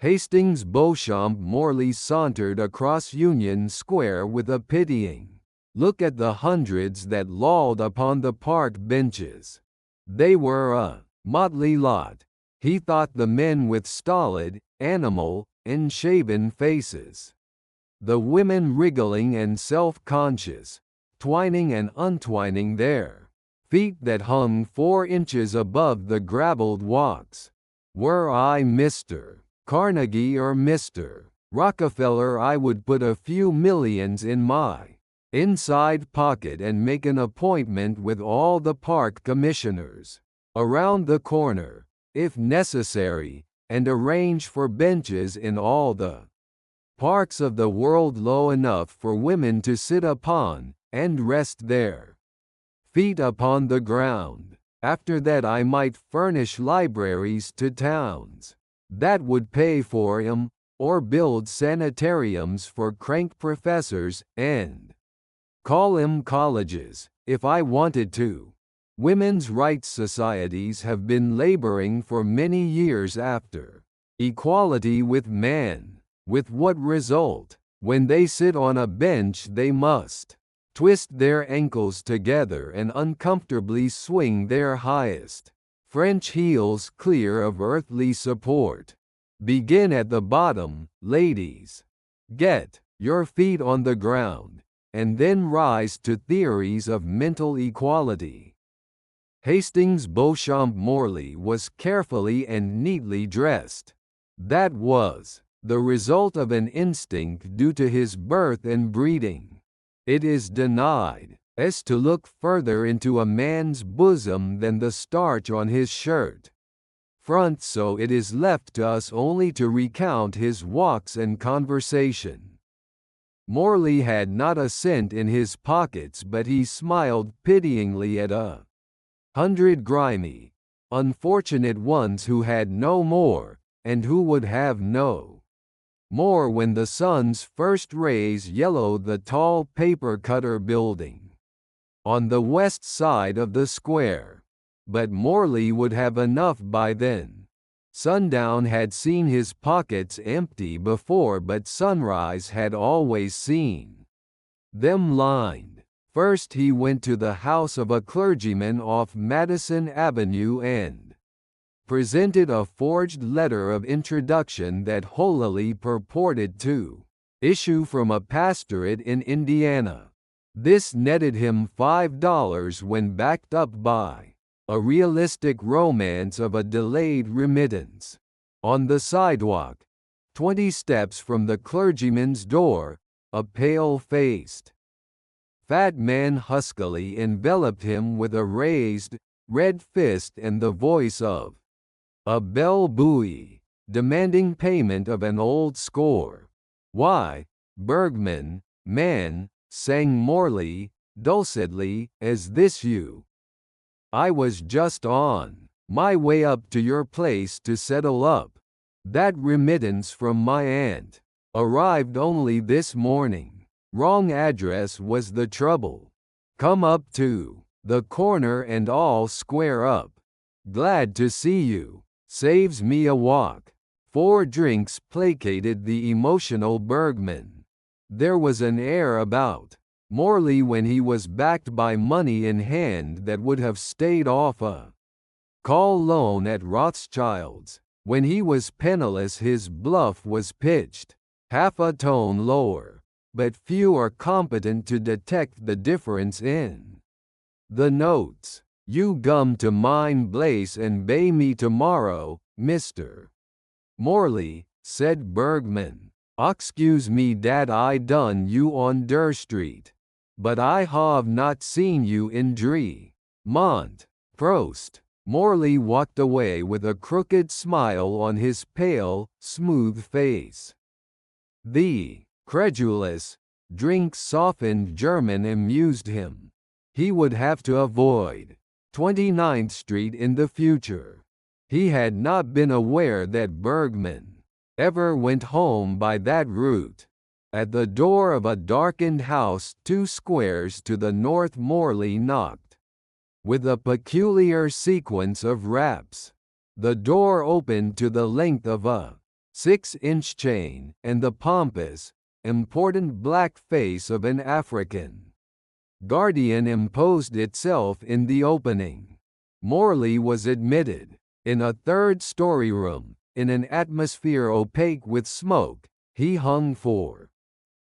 Hastings Beauchamp Morley sauntered across Union Square with a pitying look at the hundreds that lolled upon the park benches. They were a motley lot. He thought the men with stolid, animal, unshaven faces. The women wriggling and self-conscious, twining and untwining their feet that hung 4 inches above the gravelled walks. Were I Mr. Carnegie or Mr. Rockefeller, I would put a few millions in my inside pocket and make an appointment with all the park commissioners around the corner, if necessary, and arrange for benches in all the parks of the world low enough for women to sit upon, and rest their feet upon the ground. After that I might furnish libraries to towns that would pay for 'em, or build sanitariums for crank professors, and call 'em colleges, if I wanted to. Women's rights societies have been laboring for many years after equality with man. With what result? When they sit on a bench they must twist their ankles together and uncomfortably swing their highest French heels clear of earthly support. Begin at the bottom, ladies. Get your feet on the ground, and then rise to theories of mental equality. Hastings Beauchamp Morley was carefully and neatly dressed. That was the result of an instinct due to his birth and breeding. It is denied us to look further into a man's bosom than the starch on his shirt front, so it is left to us only to recount his walks and conversation. Morley had not a cent in his pockets, but he smiled pityingly at 100 grimy, unfortunate ones who had no more, and who would have no more when the sun's first rays yellowed the tall paper-cutter building on the west side of the square. But Morley would have enough by then. Sundown had seen his pockets empty before, but sunrise had always seen them lined. First he went to the house of a clergyman off Madison Avenue and presented a forged letter of introduction that holily purported to issue from a pastorate in Indiana. This netted him $5 when backed up by a realistic romance of a delayed remittance. On the sidewalk, 20 steps from the clergyman's door, a pale-faced fat man huskily enveloped him with a raised, red fist and the voice of a bell buoy, demanding payment of an old score. "Why, Bergman, man," sang Morley, dulcetly, "is this you? I was just on my way up to your place to settle up. That remittance from my aunt arrived only this morning. Wrong address was the trouble. Come up to the corner and all square up. Glad to see you. Saves me a walk." 4 drinks placated the emotional Bergman. There was an air about Morley when he was backed by money in hand that would have stayed off a call loan at Rothschild's. When he was penniless his bluff was pitched half a tone lower, but few are competent to detect the difference in the notes. "You gum to mine Blaze and bay me tomorrow, Mr. Morley," said Bergman. "Excuse me dat I done you on Der Street, but I have not seen you in dree Mont. Prost." Morley walked away with a crooked smile on his pale, smooth face. The credulous, drink-softened German amused him. He would have to avoid 29th Street in the future. He had not been aware that Bergman ever went home by that route. At the door of a darkened house 2 squares to the north Morley knocked, with a peculiar sequence of raps. The door opened to the length of a 6-inch chain, and the pompous, important black face of an African guardian imposed itself in the opening. Morley was admitted. In a third-story room, in an atmosphere opaque with smoke, he hung for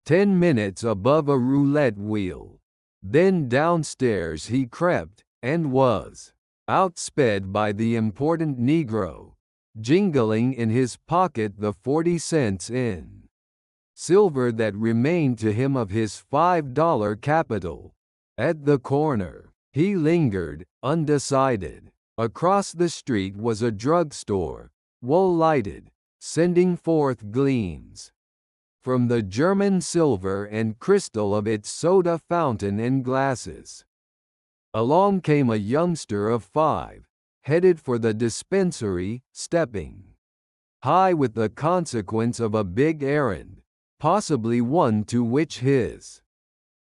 10 minutes above a roulette wheel. Then downstairs he crept, and was outsped by the important Negro, jingling in his pocket the 40 cents in silver that remained to him of his $5 capital. At the corner, he lingered, undecided. Across the street was a drugstore, wool-lighted, sending forth gleams from the German silver and crystal of its soda fountain and glasses. Along came a youngster of 5, headed for the dispensary, stepping high with the consequence of a big errand, possibly one to which his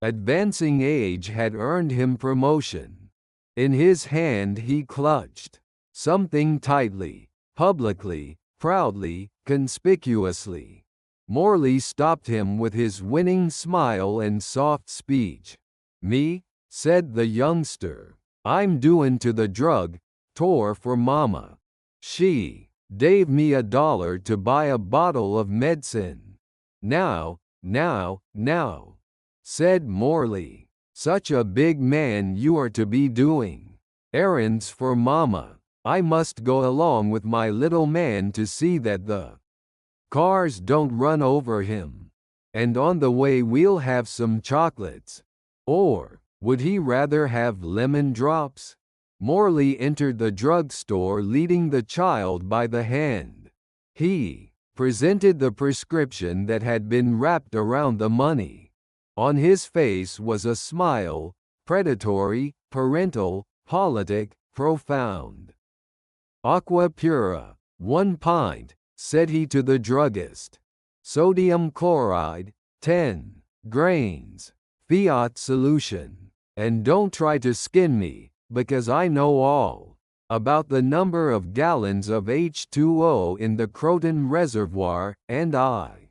advancing age had earned him promotion. In his hand he clutched something tightly, publicly, proudly, conspicuously. Morley stopped him with his winning smile and soft speech. "Me?" said the youngster. "I'm doin' to the drug store for mama. She gave me $1 to buy a bottle of medicine." Now, said Morley. "Such a big man you are to be doing errands for mama. I must go along with my little man to see that the cars don't run over him. And on the way we'll have some chocolates. Or would he rather have lemon drops?" Morley entered the drugstore leading the child by the hand. He presented the prescription that had been wrapped around the money. On his face was a smile, predatory, parental, politic, profound. "Aqua pura, 1 pint," said he to the druggist. "Sodium chloride, 10 grains. Fiat solution. And don't try to skin me, because I know all about the number of gallons of H2O in the Croton Reservoir, and I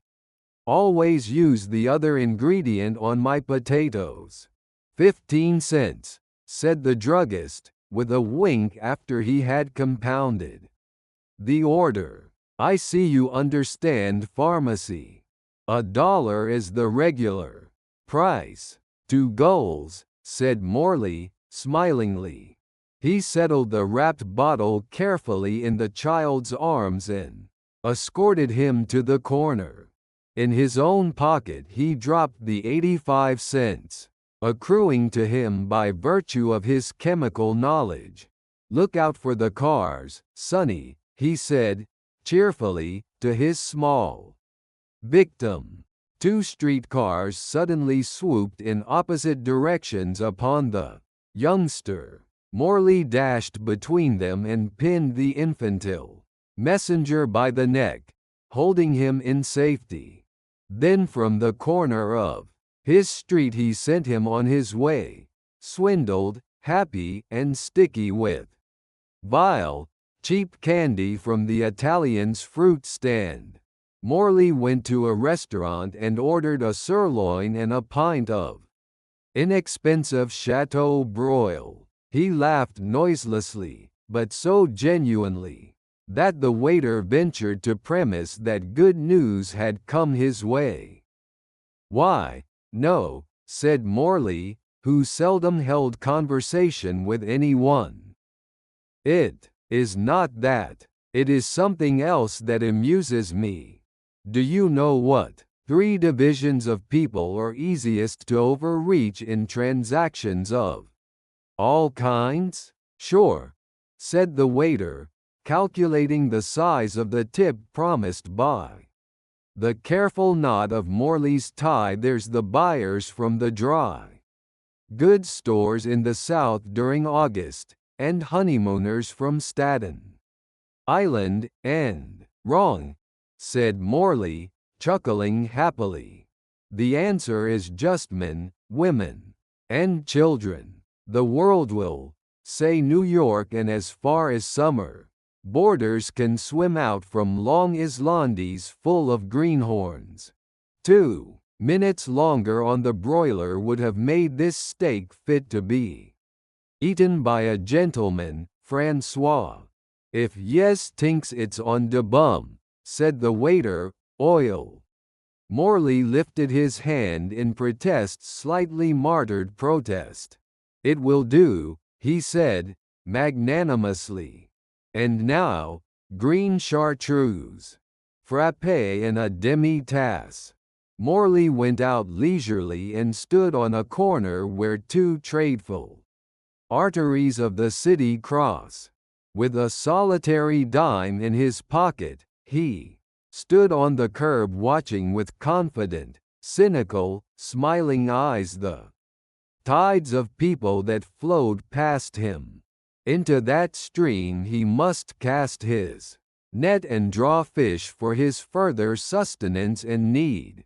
always use the other ingredient on my potatoes." 15 cents, said the druggist, with a wink after he had compounded the order. "I see you understand pharmacy. $1 is the regular price." "2 goals," said Morley, smilingly. He settled the wrapped bottle carefully in the child's arms and escorted him to the corner. In his own pocket he dropped the 85 cents, accruing to him by virtue of his chemical knowledge. "Look out for the cars, Sonny," he said, cheerfully, to his small victim. 2 streetcars suddenly swooped in opposite directions upon the youngster. Morley dashed between them and pinned the infantile messenger by the neck, holding him in safety. Then from the corner of his street he sent him on his way, swindled, happy, and sticky with vile, cheap candy from the Italian's fruit stand. Morley went to a restaurant and ordered a sirloin and a pint of inexpensive Chateau broil. He laughed noiselessly, but so genuinely, that the waiter ventured to premise that good news had come his way. "Why, no," said Morley, who seldom held conversation with anyone. "It is not that. It is something else that amuses me. Do you know what 3 divisions of people are easiest to overreach in transactions of all kinds?" "Sure," said the waiter, calculating the size of the tip promised by the careful knot of Morley's tie. "There's the buyers from the dry goods stores in the South during August, and honeymooners from Staten Island, and—" "Wrong," said Morley, chuckling happily. "The answer is just men, women, and children. The world will say New York and as far as summer. Boarders can swim out from long Islandies full of greenhorns. 2 minutes longer on the broiler would have made this steak fit to be eaten by a gentleman, Francois. If yes thinks it's on de bum, said the waiter, oil. Morley lifted his hand in protest, slightly martyred protest. It will do, he said, magnanimously. And now, green chartreuse, frappé and a demi-tasse. Morley went out leisurely and stood on a corner where two tradeful arteries of the city cross. With a solitary dime in his pocket, he stood on the curb watching with confident, cynical, smiling eyes the tides of people that flowed past him. Into that stream he must cast his net and draw fish for his further sustenance and need.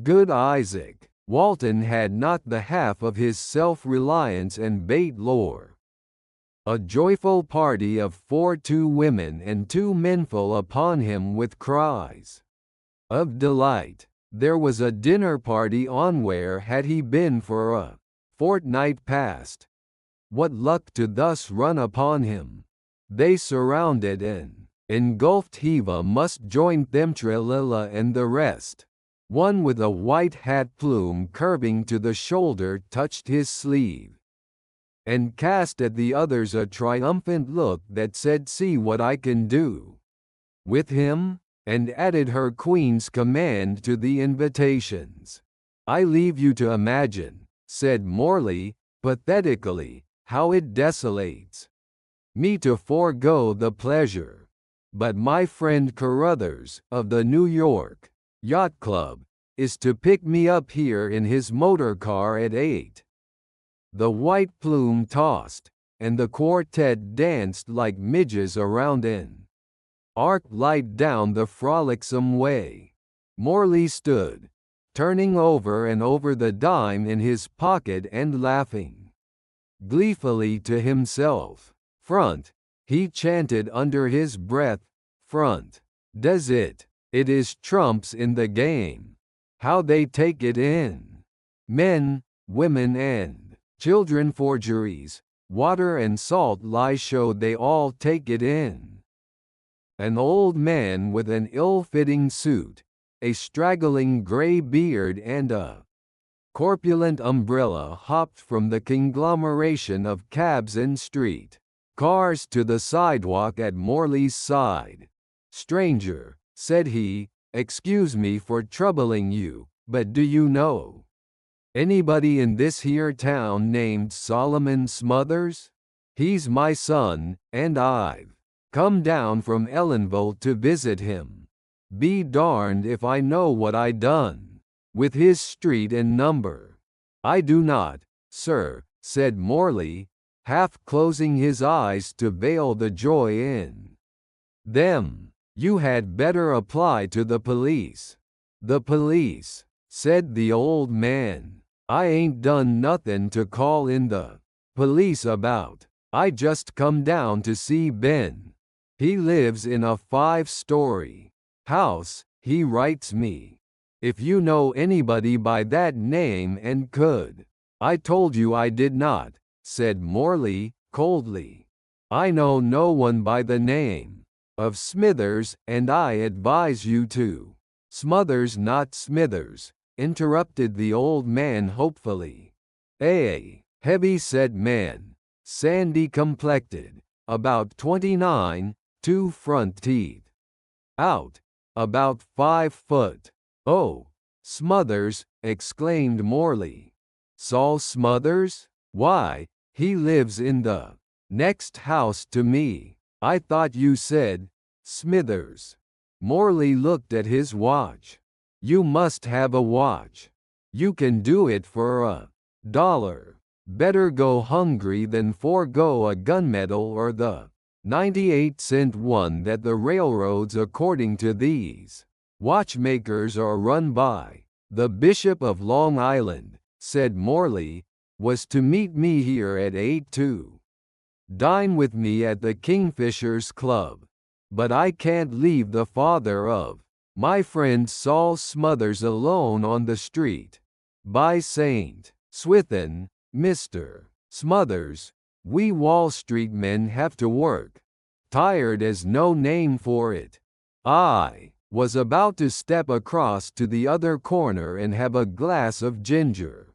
Good Isaac Walton had not the half of his self-reliance and bait lore. A joyful party of 2 women and 2 men fell upon him with cries of delight. There was a dinner party on where had he been for a fortnight past. What luck to thus run upon him! They surrounded and engulfed Hiva must join them, Trelilla and the rest. One with a white hat plume curving to the shoulder touched his sleeve and cast at the others a triumphant look that said, see what I can do with him, and added her queen's command to the invitations. I leave you to imagine, said Morley, pathetically, how it desolates me to forego the pleasure. But my friend Carruthers, of the New York Yacht Club, is to pick me up here in his motor car at 8. The white plume tossed, and the quartet danced like midges around an arc light down the frolicsome way. Morley stood, turning over and over the dime in his pocket and laughing gleefully to himself. Front, he chanted under his breath, front. Does it? It is trumps in the game. How they take it in. Men, women and children, forgeries, water and salt lie showed they all take it in. An old man with an ill-fitting suit, a straggling grey beard and a corpulent umbrella hopped from the conglomeration of cabs and street cars to the sidewalk at Morley's side. Stranger, said he, excuse me for troubling you, but do you know anybody in this here town named Solomon Smothers? He's my son, and I've come down from Ellenville to visit him. Be darned if I know what I done with his street and number. I do not, sir, said Morley, half closing his eyes to veil the joy in them. You had better apply to the police. The police, said the old man. I ain't done nothin' to call in the police about. I just come down to see Ben. He lives in a 5-story house, he writes me. If you know anybody by that name and could. I told you I did not, said Morley, coldly. I know no one by the name of Smithers, and I advise you to. Smothers, not Smithers, interrupted the old man hopefully. A heavy-set man, sandy-complected, about 29, 2 front teeth out, about 5 foot. Oh, Smothers, exclaimed Morley. Saul Smothers? Why, he lives in the next house to me. I thought you said Smithers. Morley looked at his watch. You must have a watch. You can do it for $1. Better go hungry than forego a gunmetal or the 98-cent one that the railroads, according to these watchmakers, are run by. The Bishop of Long Island, said Morley, was to meet me here at 8 to dine with me at the Kingfishers Club. but I can't leave the father of my friend Saul Smothers alone on the street. By St. Swithin, Mr. Smothers, we Wall Street men have to work. Tired as no name for it. I was about to step across to the other corner and have a glass of ginger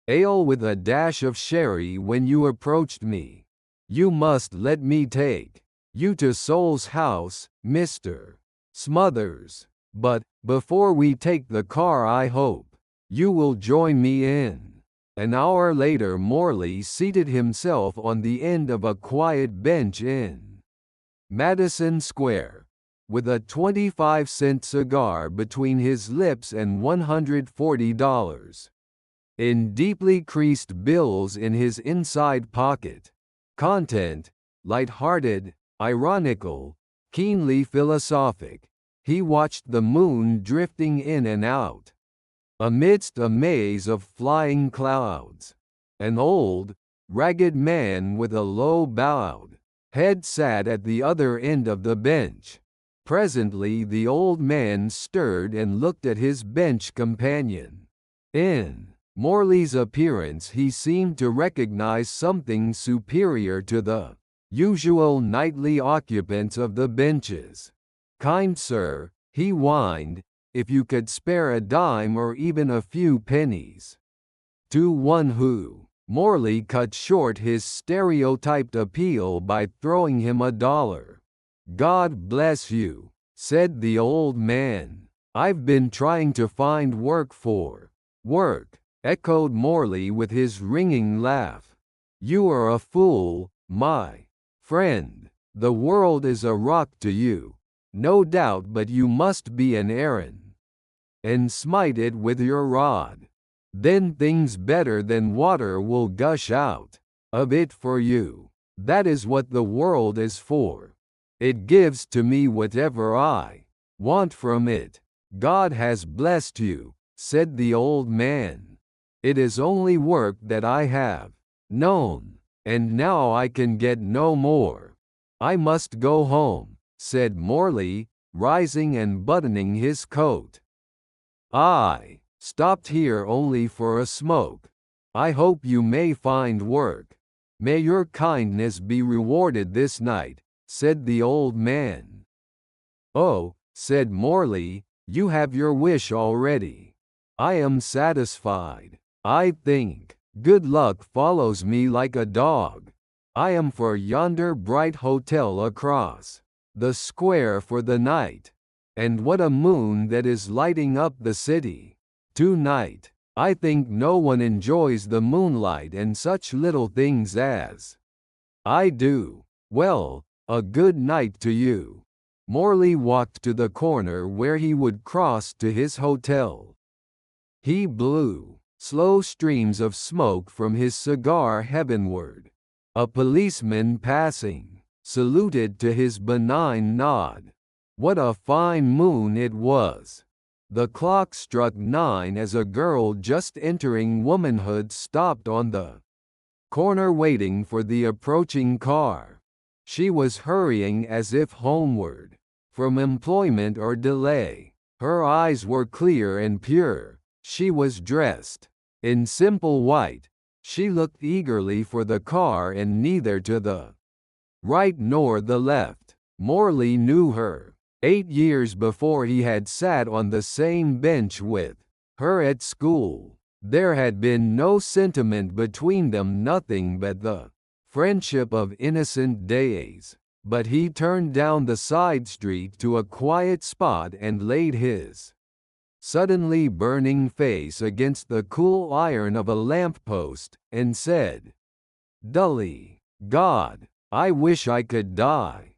ale with a dash of sherry when you approached me. You must let me take you to Sol's house, Mr. Smothers. But, before we take the car, I hope you will join me in. An hour later, Morley seated himself on the end of a quiet bench in Madison Square, with a 25-cent cigar between his lips and $140 in deeply creased bills in his inside pocket. Content: light-hearted, ironical, keenly philosophic. He watched the moon drifting in and out amidst a maze of flying clouds. An old, ragged man with a low bowed head sat at the other end of the bench. Presently the old man stirred and looked at his bench companion. In Morley's appearance he seemed to recognize something superior to the usual nightly occupants of the benches. "Kind sir," he whined, "if you could spare a dime or even a few pennies." To one who Morley cut short his stereotyped appeal by throwing him $1. "God bless you," said the old man. "I've been trying to find work for." "Work," echoed Morley with his ringing laugh. "You are a fool, my friend. The world is a rock to you, no doubt, but you must be an Aaron, and smite it with your rod. Then things better than water will gush out of it for you. That is what the world is for. It gives to me whatever I want from it." "God has blessed you," said the old man. "It is only work that I have known, and now I can get no more." "I must go home," said Morley, rising and buttoning his coat. "I stopped here only for a smoke. I hope you may find work. May your kindness be rewarded this night," said the old man. "Oh," said Morley, "you have your wish already. I am satisfied. I think good luck follows me like a dog. I am for yonder bright hotel across the square for the night. And what a moon that is lighting up the city tonight. I think no one enjoys the moonlight and such little things as I do. Well, a good night to you." Morley walked to the corner where he would cross to his hotel. He blew slow streams of smoke from his cigar heavenward. A policeman passing saluted to his benign nod. What a fine moon it was! The clock struck 9 as a girl just entering womanhood stopped on the corner waiting for the approaching car. She was hurrying as if homeward from employment or delay. Her eyes were clear and pure. She was dressed in simple white. She looked eagerly for the car, and neither to the right nor the left. Morley knew her. 8 years before he had sat on the same bench with her at school. There had been no sentiment between them, nothing but the friendship of innocent days. But he turned down the side street to a quiet spot and laid his suddenly burning face against the cool iron of a lamp-post, and said dully, "God, I wish I could die."